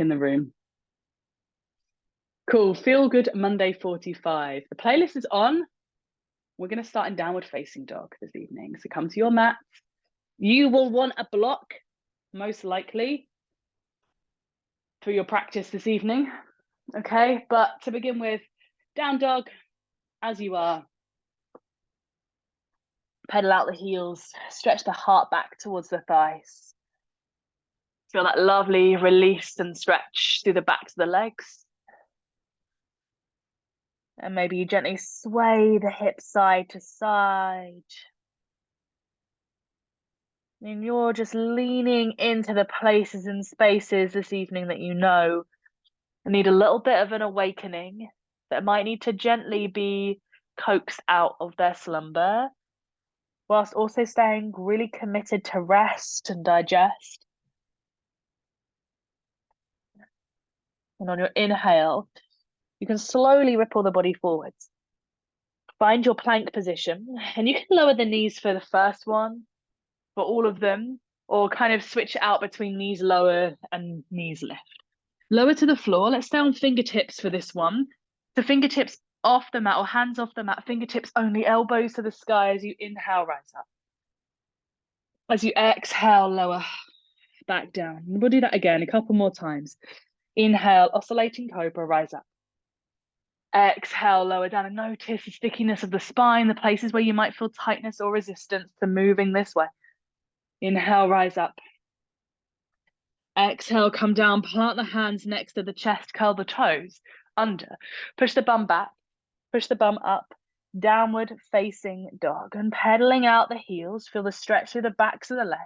in the room. Cool. Feel Good Monday 45. The playlist is on. We're going to start in downward facing dog this evening. So come to your mat. You will want a block, most likely, for your practice this evening. Okay. But to begin with, down dog, as you are. Pedal out the heels, stretch the heart back towards the thighs. Feel that lovely release and stretch through the backs of the legs. And maybe you gently sway the hips side to side. And you're just leaning into the places and spaces this evening that you know need a little bit of an awakening, that might need to gently be coaxed out of their slumber, whilst also staying really committed to rest and digest. And on your inhale, you can slowly ripple the body forwards. Find your plank position, and you can lower the knees for the first one, for all of them, or kind of switch out between knees lower and knees lift. Lower to the floor. Let's stay on fingertips for this one. So fingertips off the mat or hands off the mat, fingertips only, elbows to the sky as you inhale, rise up. As you exhale, lower back down. And we'll do that again a couple more times. Inhale, oscillating cobra, rise up. Exhale, lower down, and notice the stickiness of the spine, the places where you might feel tightness or resistance to moving this way. Inhale, rise up. Exhale, come down, plant the hands next to the chest, curl the toes under. Push the bum back, push the bum up, downward facing dog. And pedaling out the heels, feel the stretch through the backs of the legs.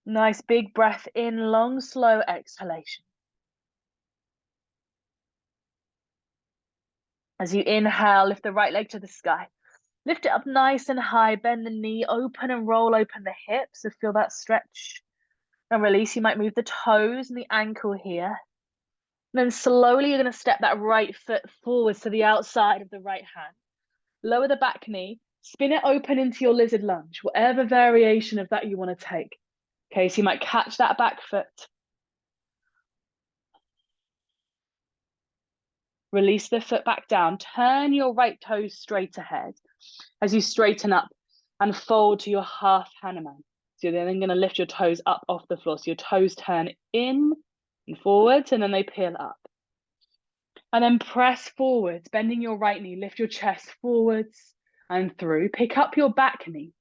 Nice big breath in, long, slow exhalation. As you inhale, lift the right leg to the sky. Lift it up nice and high, bend the knee, open and roll open the hips. So feel that stretch and release. You might move the toes and the ankle here. And then slowly you're going to step that right foot forwards to the outside of the right hand. Lower the back knee, spin it open into your lizard lunge, whatever variation of that you want to take. Okay, so you might catch that back foot. Release the foot back down. Turn your right toes straight ahead as you straighten up and fold to your half Hanuman. So you're then going to lift your toes up off the floor. So your toes turn in and forwards, and then they peel up. And then press forwards, bending your right knee. Lift your chest forwards and through. Pick up your back knee.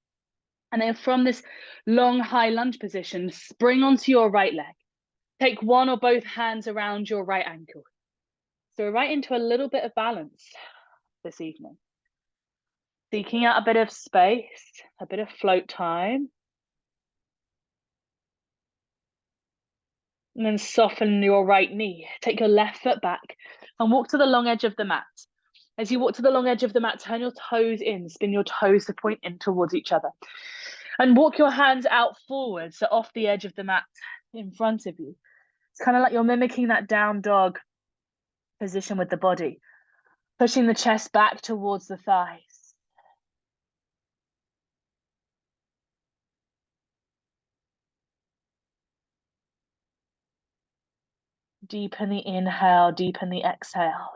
And then from this long high lunge position, spring onto your right leg. Take one or both hands around your right ankle. So we're right into a little bit of balance this evening. Seeking out a bit of space, a bit of float time. And then soften your right knee. Take your left foot back and walk to the long edge of the mat. As you walk to the long edge of the mat, turn your toes in, spin your toes to point in towards each other. And walk your hands out forward, so off the edge of the mat in front of you. It's kind of like you're mimicking that down dog position with the body, pushing the chest back towards the thighs. Deepen the inhale, deepen the exhale.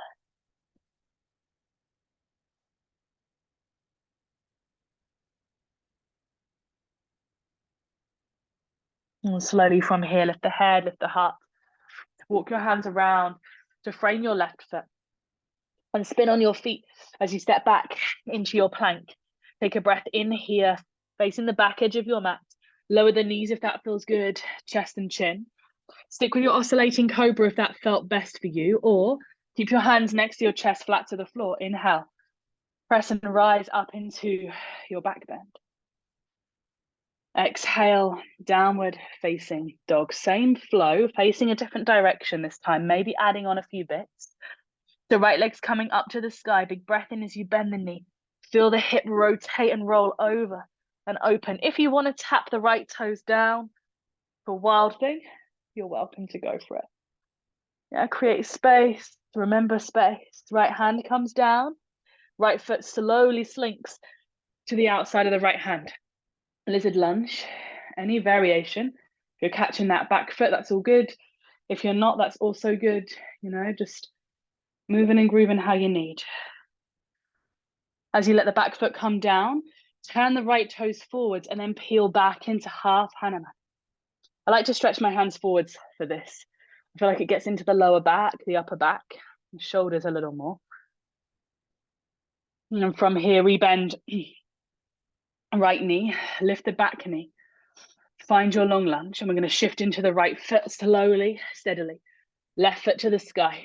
And slowly from here, lift the head, lift the heart. Walk your hands around to frame your left foot. And spin on your feet as you step back into your plank. Take a breath in here, facing the back edge of your mat. Lower the knees if that feels good, chest and chin. Stick with your oscillating cobra if that felt best for you, or keep your hands next to your chest, flat to the floor. Inhale. Press and rise up into your back bend. Exhale, downward facing dog. Same flow, facing a different direction this time, maybe adding on a few bits. The right leg's coming up to the sky. Big breath in as you bend the knee. Feel the hip rotate and roll over and open. If you want to tap the right toes down for wild thing, you're welcome to go for it. Yeah, create space. Remember space. Right hand comes down. Right foot slowly slinks to the outside of the right hand. Lizard lunge. Any variation. If you're catching that back foot, that's all good. If you're not, that's also good. Just moving and grooving how you need. As you let the back foot come down, turn the right toes forwards and then peel back into half Hanuman. I like to stretch my hands forwards for this. I feel like it gets into the lower back, the upper back, the shoulders a little more. And from here, we bend right knee, lift the back knee, find your long lunge, and we're going to shift into the right foot slowly, steadily. Left foot to the sky,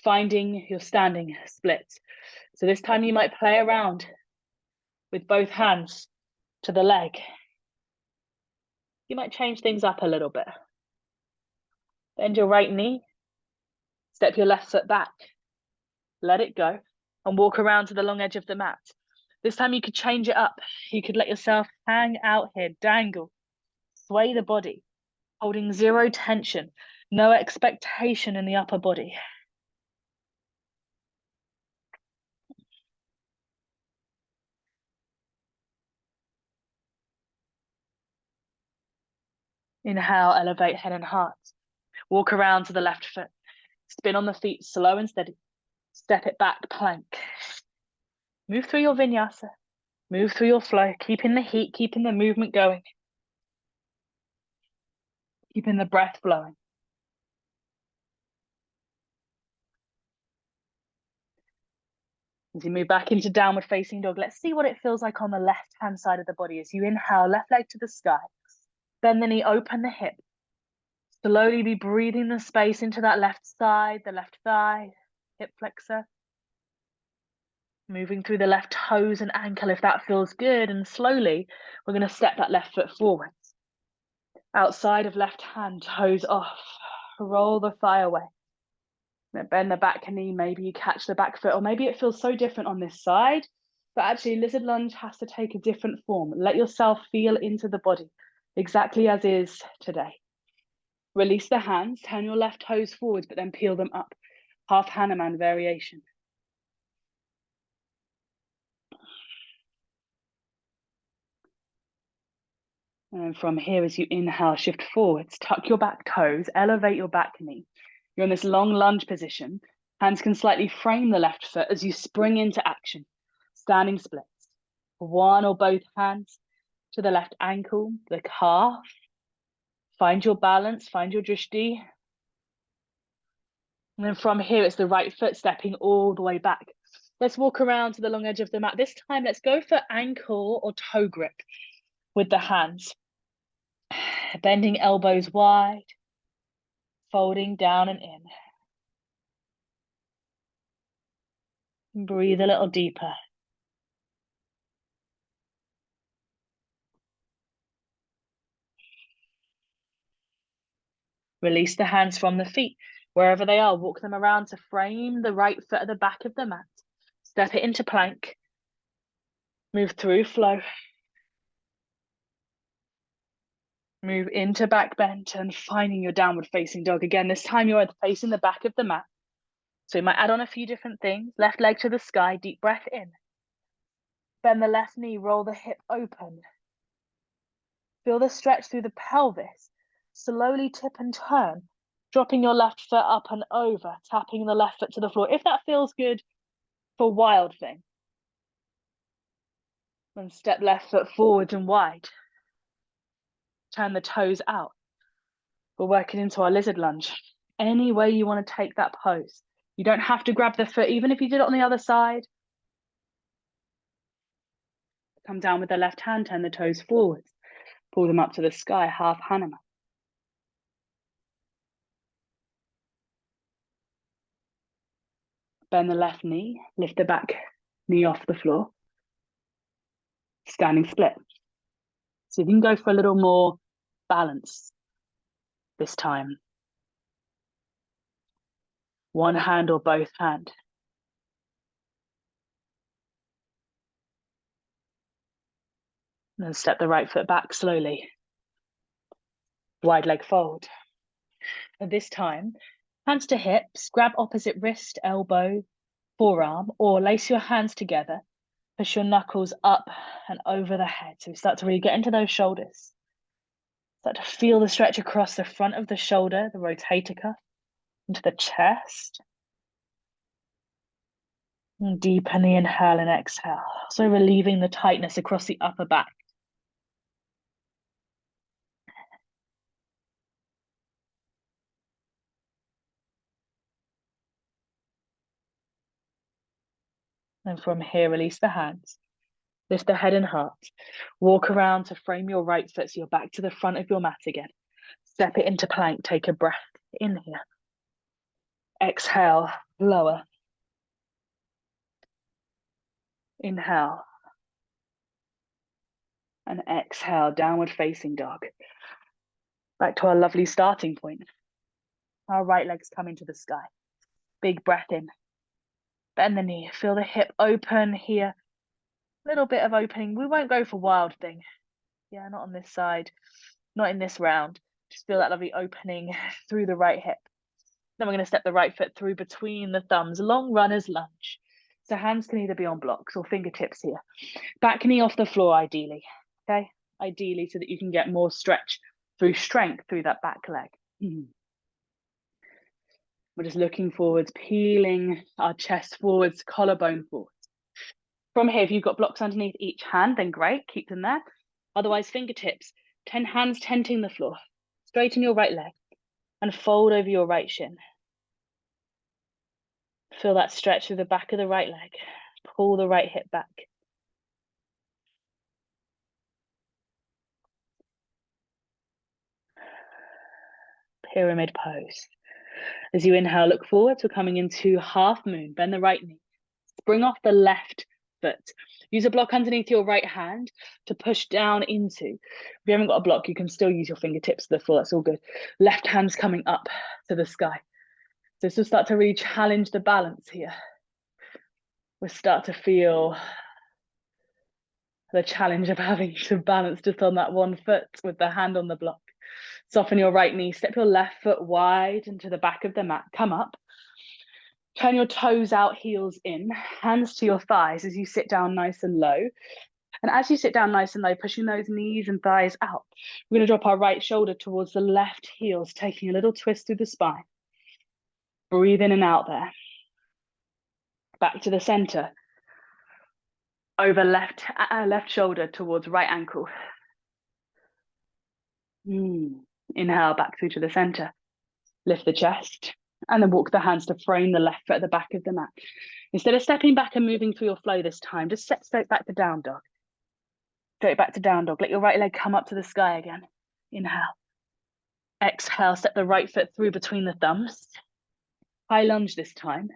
finding your standing splits. So this time you might play around with both hands to the leg. You might change things up a little bit. Bend your right knee, step your left foot back, let it go, and walk around to the long edge of the mat. This time you could change it up. You could let yourself hang out here, dangle, sway the body, holding zero tension, no expectation in the upper body. Inhale, elevate head and heart. Walk around to the left foot. Spin on the feet, slow and steady. Step it back, plank. Move through your vinyasa. Move through your flow, keeping the heat, keeping the movement going. Keeping the breath flowing. As you move back into downward facing dog, let's see what it feels like on the left-hand side of the body. As you inhale, left leg to the sky. Bend the knee, open the hip. Slowly be breathing the space into that left side, the left thigh, hip flexor. Moving through the left toes and ankle if that feels good. And slowly, we're going to step that left foot forwards. Outside of left hand, toes off. Roll the thigh away. Then bend the back knee. Maybe you catch the back foot, or maybe it feels so different on this side. But actually, lizard lunge has to take a different form. Let yourself feel into the body, exactly as is today. Release the hands, turn your left toes forwards, but then peel them up. Half Hanuman variation. And from here, as you inhale, shift forwards, tuck your back toes, elevate your back knee. You're in this long lunge position. Hands can slightly frame the left foot as you spring into action. Standing splits. One or both hands to the left ankle, the calf. Find your balance, find your drishti. And then from here, it's the right foot stepping all the way back. Let's walk around to the long edge of the mat. This time, let's go for ankle or toe grip with the hands. Bending elbows wide, folding down and in. Breathe a little deeper. Release the hands from the feet. Wherever they are, walk them around to frame the right foot at the back of the mat. Step it into plank. Move through flow. Move into back bend and finding your downward facing dog. Again, this time you're facing the back of the mat. So you might add on a few different things. Left leg to the sky, deep breath in. Bend the left knee, roll the hip open. Feel the stretch through the pelvis. Slowly tip and turn, dropping your left foot up and over, tapping the left foot to the floor. If that feels good for wild thing. Then step left foot forwards and wide. Turn the toes out. We're working into our lizard lunge. Any way you want to take that pose. You don't have to grab the foot, even if you did it on the other side. Come down with the left hand, turn the toes forwards. Pull them up to the sky, half Hanuman. Bend the left knee, lift the back knee off the floor. Standing split. So you can go for a little more balance this time. One hand or both hand. And then step the right foot back slowly. Wide leg fold. And this time, hands to hips, grab opposite wrist, elbow, forearm, or lace your hands together. Push your knuckles up and over the head. So we start to really get into those shoulders. Start to feel the stretch across the front of the shoulder, the rotator cuff, into the chest. And deepen the inhale and exhale. So relieving the tightness across the upper back. And from here, release the hands. Lift the head and heart. Walk around to frame your right foot so you're back to the front of your mat again. Step it into plank. Take a breath in here. Exhale, lower. Inhale. And exhale, downward facing dog. Back to our lovely starting point. Our right legs come into the sky. Big breath in. Bend the knee. Feel the hip open here. Little bit of opening. We won't go for wild thing. Yeah, not on this side. Not in this round. Just feel that lovely opening through the right hip. Then we're going to step the right foot through between the thumbs. Long runner's lunge. So hands can either be on blocks or fingertips here. Back knee off the floor, ideally. Okay? Ideally, so that you can get more stretch through strength through that back leg. We're just looking forwards, peeling our chest forwards, collarbone forwards. From here, if you've got blocks underneath each hand, then great, keep them there. Otherwise, fingertips, 10 hands tenting the floor. Straighten your right leg and fold over your right shin. Feel that stretch through the back of the right leg. Pull the right hip back. Pyramid pose. As you inhale, look forwards. We're coming into half moon. Bend the right knee. Spring off the left foot. Use a block underneath your right hand to push down into. If you haven't got a block, you can still use your fingertips to the floor. That's all good. Left hand's coming up to the sky. So this will start to really challenge the balance here. We'll start to feel the challenge of having to balance just on that one foot with the hand on the block. Soften your right knee. Step your left foot wide into the back of the mat. Come up. Turn your toes out, heels in, hands to your thighs as you sit down nice and low. And as you sit down nice and low, pushing those knees and thighs out, we're going to drop our right shoulder towards the left heels, taking a little twist through the spine. Breathe in and out there. Back to the center. Over left shoulder towards right ankle. Inhale, back through to the center. Lift the chest. And then walk the hands to frame the left foot at the back of the mat. Instead of stepping back and moving through your flow this time, just step straight back to down dog. Straight back to down dog. Let your right leg come up to the sky again. Inhale. Exhale, step the right foot through between the thumbs. High lunge this time.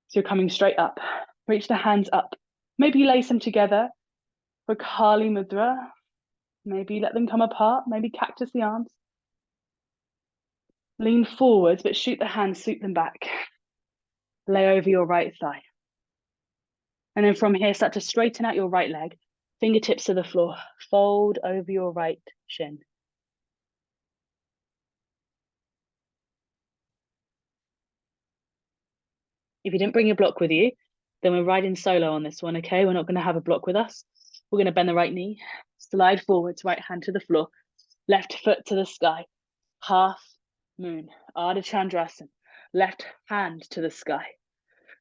So you're coming straight up. Reach the hands up. Maybe lace them together for Kali Mudra. Maybe let them come apart. Maybe cactus the arms. Lean forwards, but shoot the hands, sweep them back. Lay over your right thigh. And then from here, start to straighten out your right leg. Fingertips to the floor. Fold over your right shin. If you didn't bring your block with you, then we're riding solo on this one, okay? We're not going to have a block with us. We're going to bend the right knee, slide forwards, right hand to the floor, left foot to the sky. Half moon, Ardha Chandrasana. Left hand to the sky.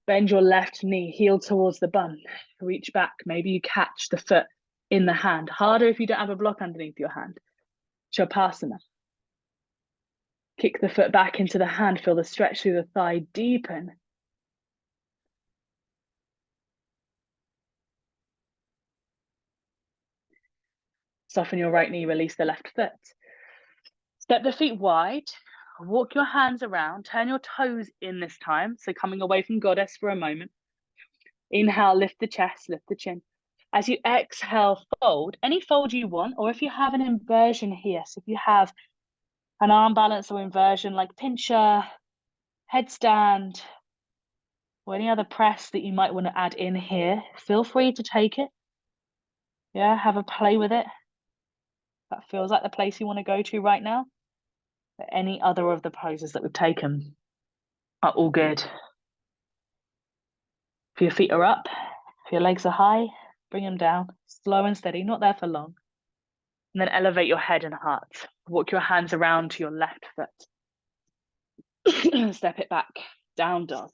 Bend your left knee, heel towards the bum. Reach back. Maybe you catch the foot in the hand. Harder if you don't have a block underneath your hand. Shavasana. Kick the foot back into the hand. Feel the stretch through the thigh. Deepen. Soften your right knee. Release the left foot. Step the feet wide. Walk your hands around. Turn your toes in this time. So coming away from goddess for a moment. Inhale, lift the chest, lift the chin. As you exhale, fold. Any fold you want, or if you have an inversion here, so if you have an arm balance or inversion like pincher, headstand, or any other press that you might want to add in here, feel free to take it. Yeah, have a play with it. That feels like the place you want to go to right now. But any other of the poses that we've taken are all good. If your feet are up, if your legs are high, bring them down. Slow and steady, not there for long. And then elevate your head and heart. Walk your hands around to your left foot. Step it back, down dog.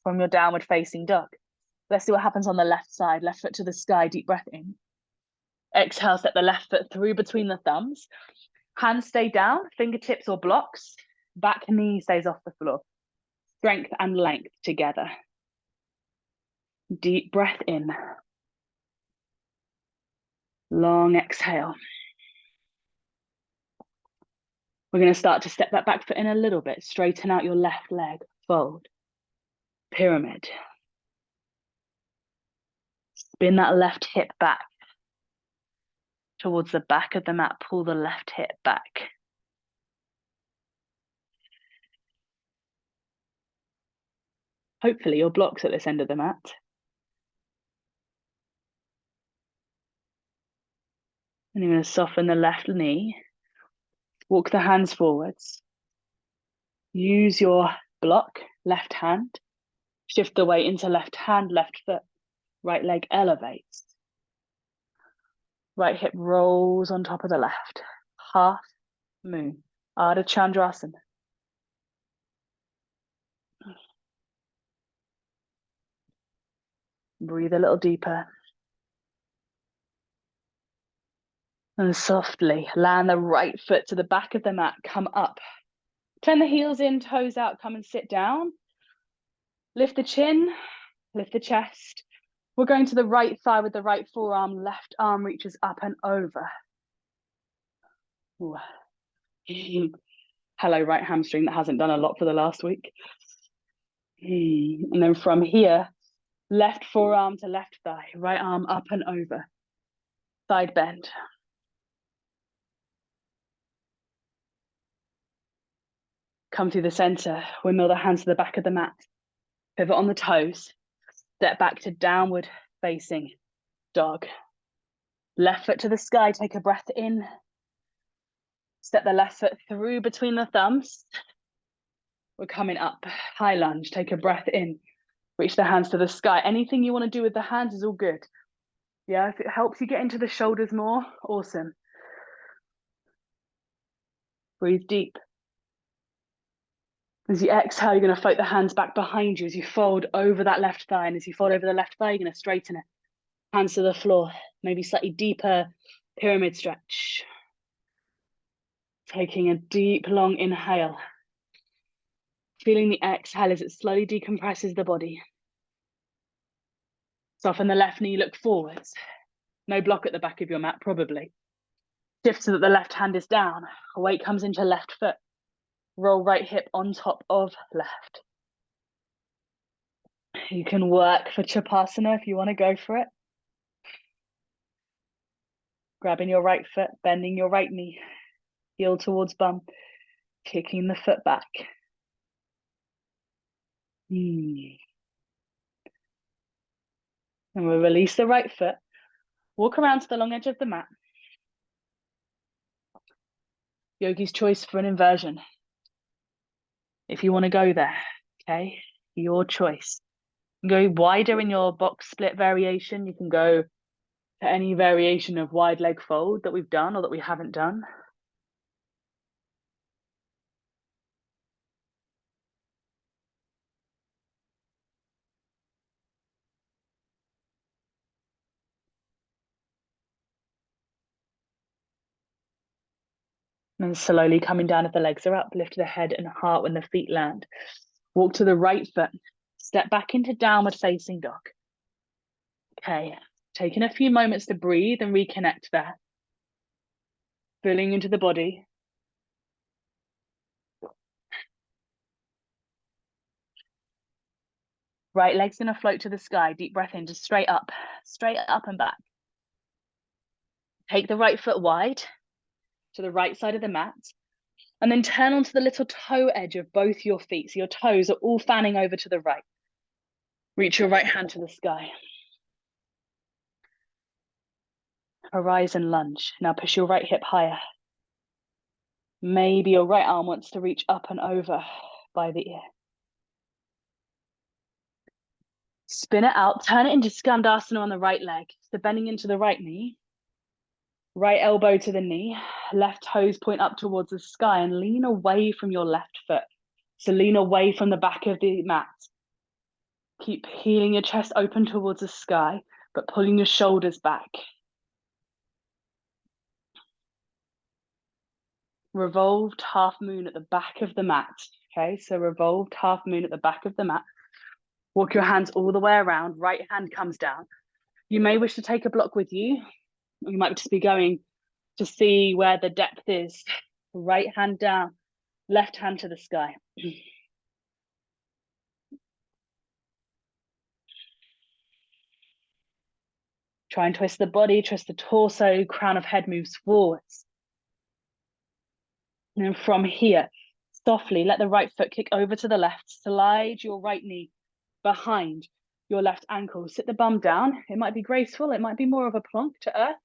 From your downward facing dog. Let's see what happens on the left side. Left foot to the sky, deep breath in. Exhale, step the left foot through between the thumbs. Hands stay down, fingertips or blocks. Back knee stays off the floor. Strength and length together. Deep breath in. Long exhale. We're going to start to step that back foot in a little bit. Straighten out your left leg. Fold. Pyramid. Spin that left hip back towards the back of the mat. Pull the left hip back. Hopefully your block's at this end of the mat. And you're going to soften the left knee. Walk the hands forwards. Use your block, left hand. Shift the weight into left hand, left foot. Right leg elevates. Right hip rolls on top of the left. Half moon. Ardha Chandrasana. Breathe a little deeper. And softly land the right foot to the back of the mat. Come up. Turn the heels in, toes out. Come and sit down. Lift the chin. Lift the chest. We're going to the right thigh with the right forearm. Left arm reaches up and over. Hello, right hamstring that hasn't done a lot for the last week. And then from here, left forearm to left thigh. Right arm up and over. Side bend. Come through the center. Windmill the hands to the back of the mat. Pivot on the toes. Step back to downward facing dog. Left foot to the sky. Take a breath in. Step the left foot through between the thumbs. We're coming up. High lunge. Take a breath in. Reach the hands to the sky. Anything you want to do with the hands is all good. Yeah, if it helps you get into the shoulders more, awesome. Breathe deep. As you exhale, you're going to float the hands back behind you as you fold over that left thigh. And as you fold over the left thigh, you're going to straighten it. Hands to the floor. Maybe slightly deeper pyramid stretch. Taking a deep, long inhale. Feeling the exhale as it slowly decompresses the body. Soften the left knee, look forwards. No block at the back of your mat, probably. Shift so that the left hand is down. Weight comes into left foot. Roll right hip on top of left. You can work for Chapasana if you want to go for it. Grabbing your right foot, bending your right knee, heel towards bum, kicking the foot back. And we'll release the right foot. Walk around to the long edge of the mat. Yogi's choice for an inversion. If you want to go there, okay? Your choice. You can go wider in your box split variation. You can go to any variation of wide leg fold that we've done or that we haven't done. And slowly coming down if the legs are up, lift the head and heart when the feet land. Walk to the right foot, step back into downward facing dog. Okay, taking a few moments to breathe and reconnect there. Feeling into the body. Right leg's gonna float to the sky, deep breath in, just straight up and back. Take the right foot wide to the right side of the mat, and then turn onto the little toe edge of both your feet. So your toes are all fanning over to the right. Reach your right hand to the sky. Horizon lunge. Now push your right hip higher. Maybe your right arm wants to reach up and over by the ear. Spin it out, turn it into Skandasana on the right leg. So bending into the right knee, right elbow to the knee, left toes point up towards the sky and lean away from your left foot. So lean away from the back of the mat. Keep heeling your chest open towards the sky, but pulling your shoulders back. Revolved half moon at the back of the mat. Okay, so revolved half moon at the back of the mat. Walk your hands all the way around. Right hand comes down. You may wish to take a block with you. You might just be going to see where the depth is. Right hand down, left hand to the sky. Try and twist the body, twist the torso, crown of head moves forwards. And then from here, softly let the right foot kick over to the left. Slide your right knee behind your left ankle. Sit the bum down. It might be graceful. It might be more of a plonk to earth.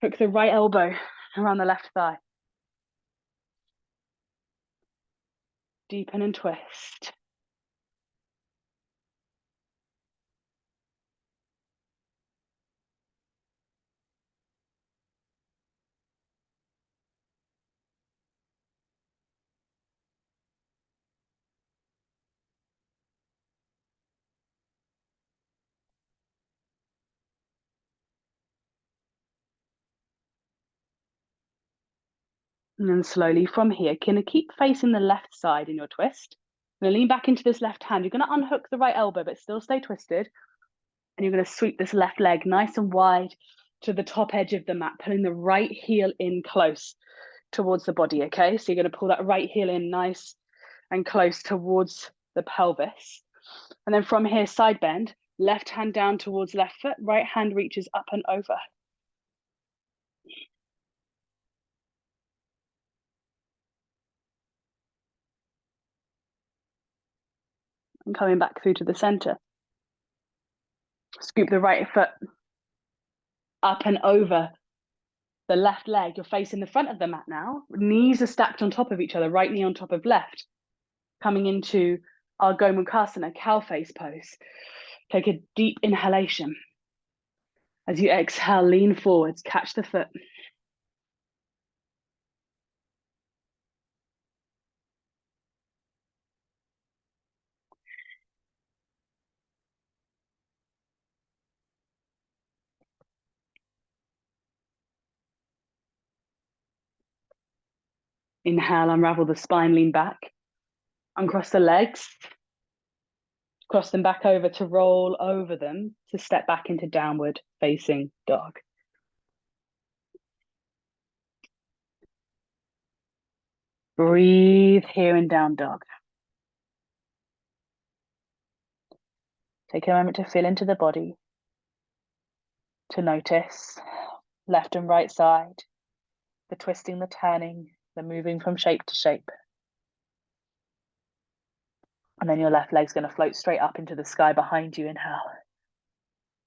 Hook the right elbow around the left thigh. Deepen and twist. And then slowly from here, can you keep facing the left side in your twist? You're gonna lean back into this left hand. You're gonna unhook the right elbow, but still stay twisted. And you're gonna sweep this left leg nice and wide to the top edge of the mat, pulling the right heel in close towards the body, okay? So you're gonna pull that right heel in nice and close towards the pelvis. And then from here, side bend, left hand down towards left foot, right hand reaches up and over. And coming back through to the center. Scoop the right foot up and over the left leg. You're facing the front of the mat now. Knees are stacked on top of each other, right knee on top of left. Coming into our Gomukhasana, cow face pose. Take a deep inhalation. As you exhale, lean forwards, catch the foot. Inhale, unravel the spine, lean back. Uncross the legs. Cross them back over to roll over them to step back into downward facing dog. Breathe here in down dog. Take a moment to feel into the body, to notice left and right side, the twisting, the turning, the moving from shape to shape. And then your left leg's going to float straight up into the sky behind you. Inhale.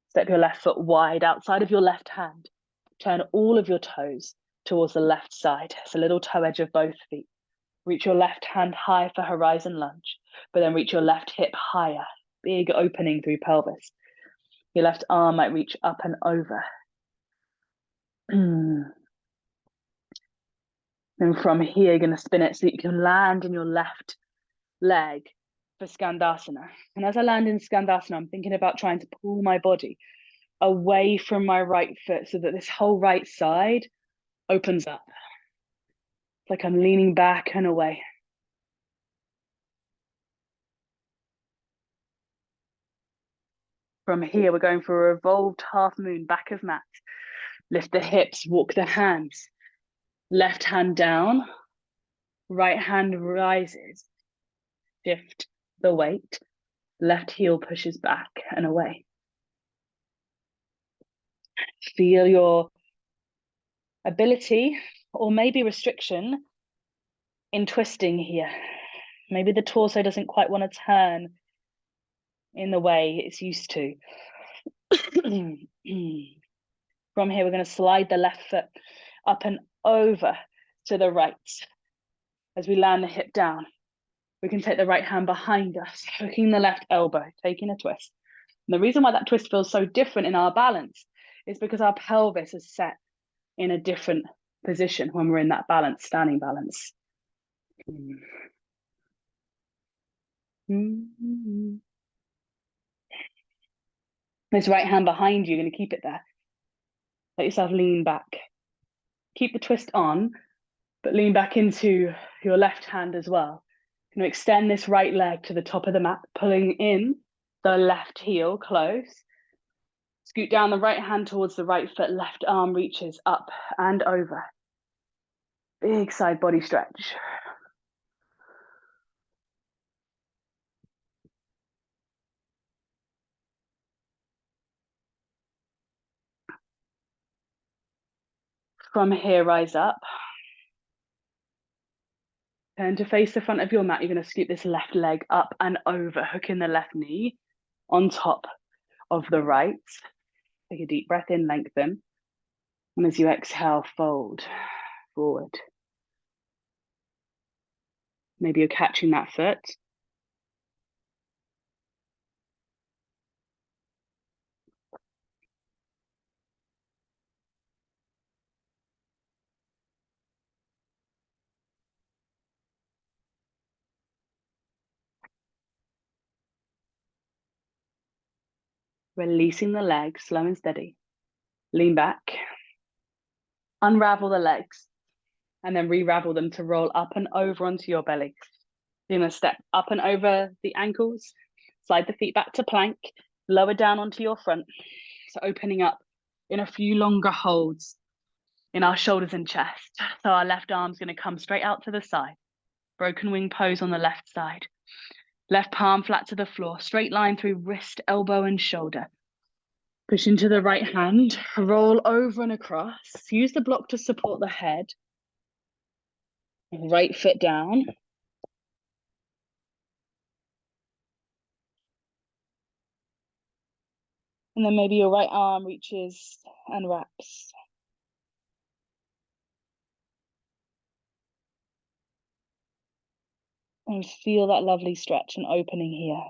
Step your left foot wide outside of your left hand. Turn all of your toes towards the left side. It's a little toe edge of both feet. Reach your left hand high for horizon lunge, but then reach your left hip higher. Big opening through pelvis. Your left arm might reach up and over. And from here, you're going to spin it so that you can land in your left leg for Skandasana. And as I land in Skandasana, I'm thinking about trying to pull my body away from my right foot so that this whole right side opens up. It's like I'm leaning back and away. From here, we're going for a revolved half moon, back of mat. Lift the hips, walk the hands. Left hand down, right hand rises. Shift the weight. Left heel pushes back and away. Feel your ability or maybe restriction in twisting here. Maybe the torso doesn't quite want to turn in the way it's used to. From here, we're going to slide the left foot up and over to the right. As we land the hip down, we can take the right hand behind us, hooking the left elbow, taking a twist. And the reason why that twist feels so different in our balance is because our pelvis is set in a different position when we're in that balance, standing balance. This right hand behind you, you're going to keep it there. Let yourself lean back. Keep the twist on, but lean back into your left hand as well. Going to extend this right leg to the top of the mat, pulling in the left heel close. Scoot down the right hand towards the right foot, left arm reaches up and over. Big side body stretch. From here, rise up. Turn to face the front of your mat. You're going to scoot this left leg up and over, hooking the left knee on top of the right. Take a deep breath in, lengthen. And as you exhale, fold forward. Maybe you're catching that foot. Releasing the leg, slow and steady. Lean back. Unravel the legs. And then re-ravel them to roll up and over onto your belly. You're going to step up and over the ankles. Slide the feet back to plank. Lower down onto your front. So opening up in a few longer holds in our shoulders and chest. So our left arm's going to come straight out to the side. Broken wing pose on the left side. Left palm flat to the floor. Straight line through wrist, elbow, and shoulder. Push into the right hand. Roll over and across. Use the block to support the head. Right foot down. And then maybe your right arm reaches and wraps. And feel that lovely stretch and opening here.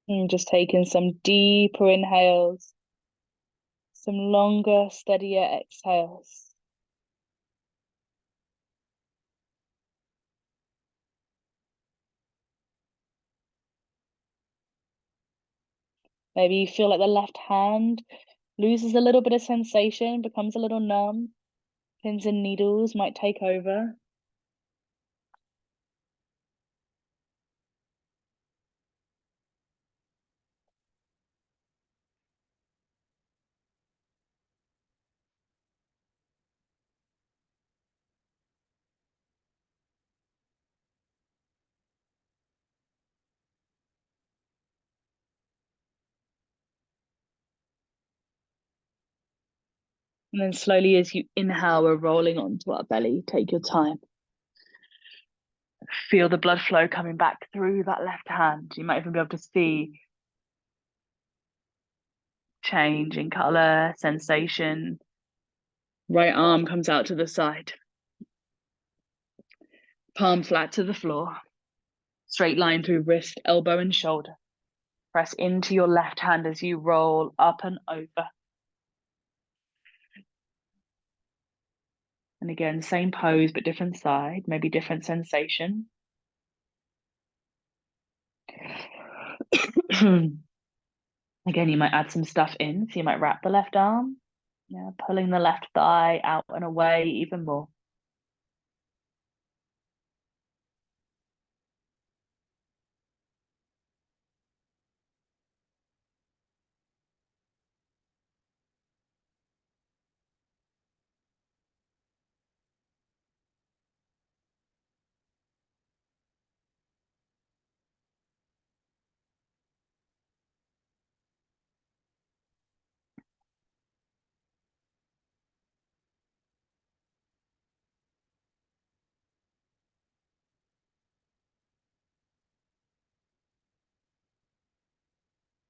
And just taking some deeper inhales, some longer, steadier exhales. Maybe you feel like the left hand loses a little bit of sensation, becomes a little numb. Pins and needles might take over. And then slowly as you inhale, we're rolling onto our belly. Take your time. Feel the blood flow coming back through that left hand. You might even be able to see change in color, sensation. Right arm comes out to the side. Palm flat to the floor. Straight line through wrist, elbow, and shoulder. Press into your left hand as you roll up and over. And again, same pose, but different side, maybe different sensation. Again, you might add some stuff in. So you might wrap the left arm, yeah, pulling the left thigh out and away even more.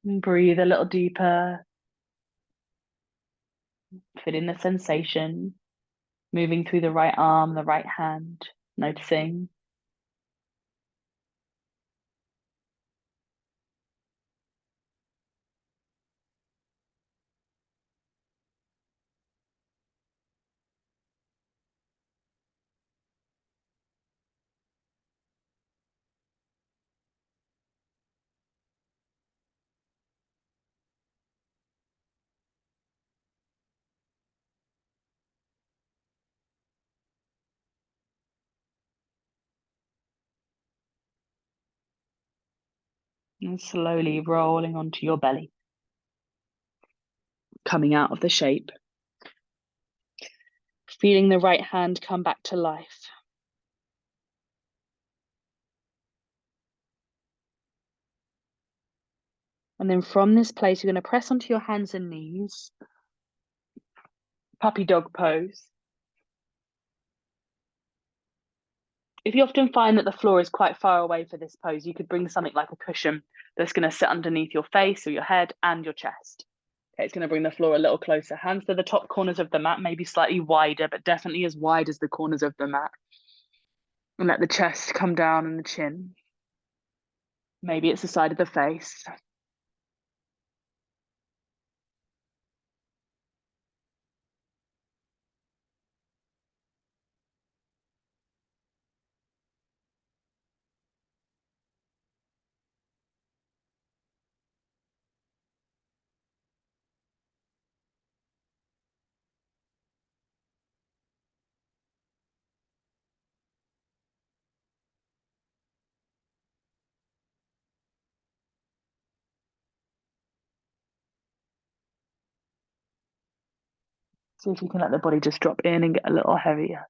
And breathe a little deeper, feeling the sensation, moving through the right arm, the right hand, noticing. And slowly rolling onto your belly, coming out of the shape. Feeling the right hand come back to life. And then from this place, you're going to press onto your hands and knees, puppy dog pose. If you often find that the floor is quite far away for this pose, you could bring something like a cushion that's going to sit underneath your face or your head and your chest. Okay, it's going to bring the floor a little closer. Hands to the top corners of the mat, maybe slightly wider, but definitely as wide as the corners of the mat. And let the chest come down and the chin. Maybe it's the side of the face. See if you can let the body just drop in and get a little heavier.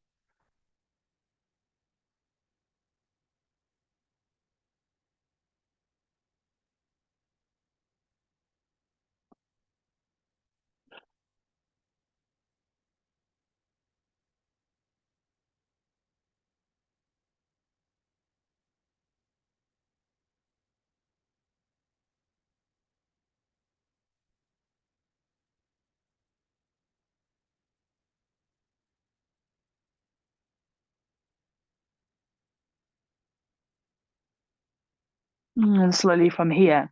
And slowly from here,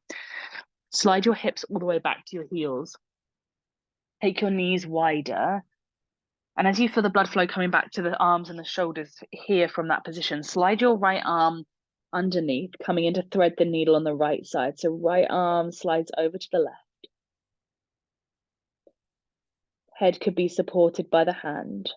slide your hips all the way back to your heels. Take your knees wider. And as you feel the blood flow coming back to the arms and the shoulders here from that position, slide your right arm underneath, coming in to thread the needle on the right side. So right arm slides over to the left. Head could be supported by the hand.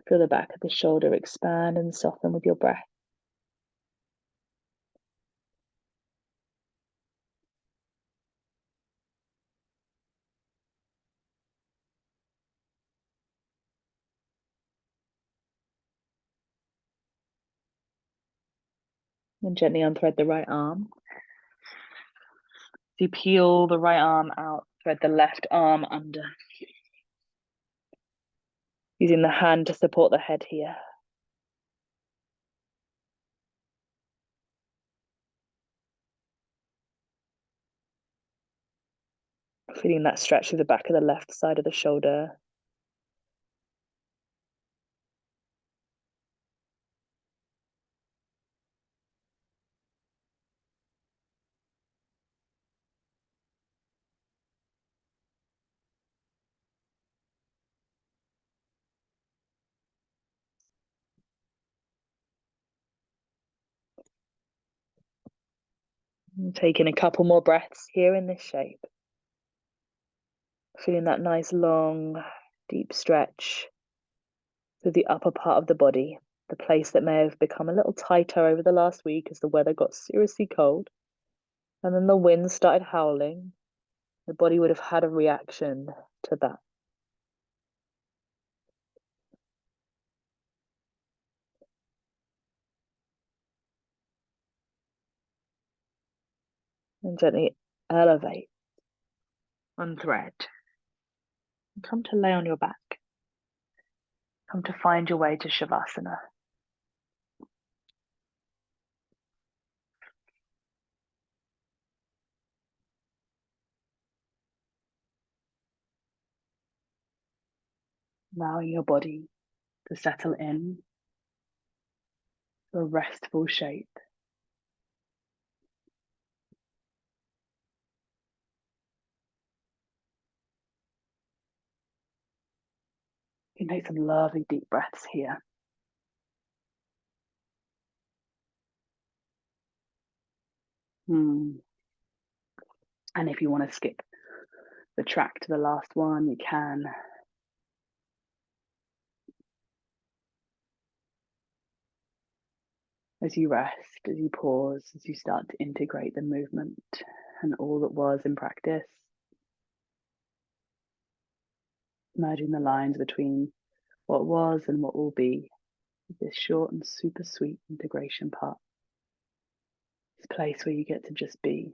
Feel the back of the shoulder expand and soften with your breath. And gently unthread the right arm. You peel the right arm out, thread the left arm under. Using the hand to support the head here. Feeling that stretch through the back of the left side of the shoulder. And taking a couple more breaths here in this shape. Feeling that nice long, deep stretch. So the upper part of the body, the place that may have become a little tighter over the last week as the weather got seriously cold, and then the wind started howling, the body would have had a reaction to that. And gently elevate, unthread, and come to lay on your back. Come to find your way to Shavasana. Allowing your body to settle in to a restful shape. You can take some lovely deep breaths here. And if you want to skip the track to the last one, you can. As you rest, as you pause, as you start to integrate the movement and all that was in practice, merging the lines between what was and what will be, this short and super sweet integration part, this place where you get to just be.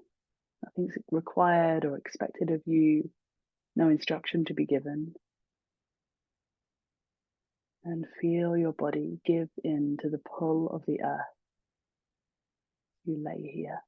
Nothing's required or expected of you, no instruction to be given. And feel your body give in to the pull of the earth. You lay here.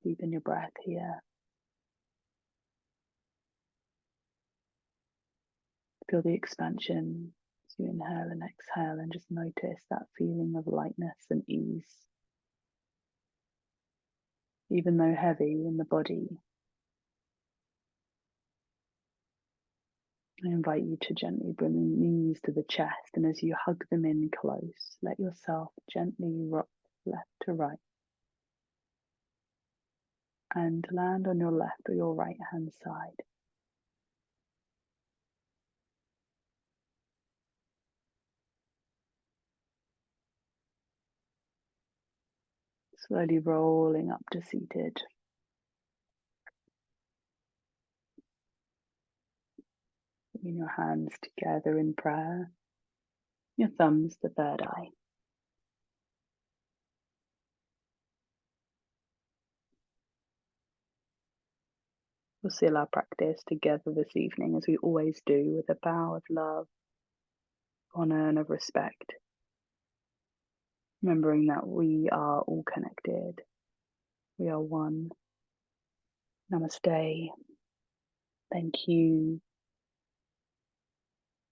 Deepen your breath here. Feel the expansion as you inhale and exhale, and just notice that feeling of lightness and ease. Even though heavy in the body, I invite you to gently bring the knees to the chest, and as you hug them in close, let yourself gently rock left to right and land on your left or your right hand side. Slowly rolling up to seated. Bringing your hands together in prayer, your thumbs the third eye. We'll seal our practice together this evening as we always do, with a bow of love, honor, and of respect. Remembering that we are all connected. We are one. Namaste. Thank you.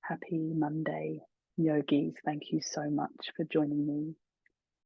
Happy Monday. Yogis, thank you so much for joining me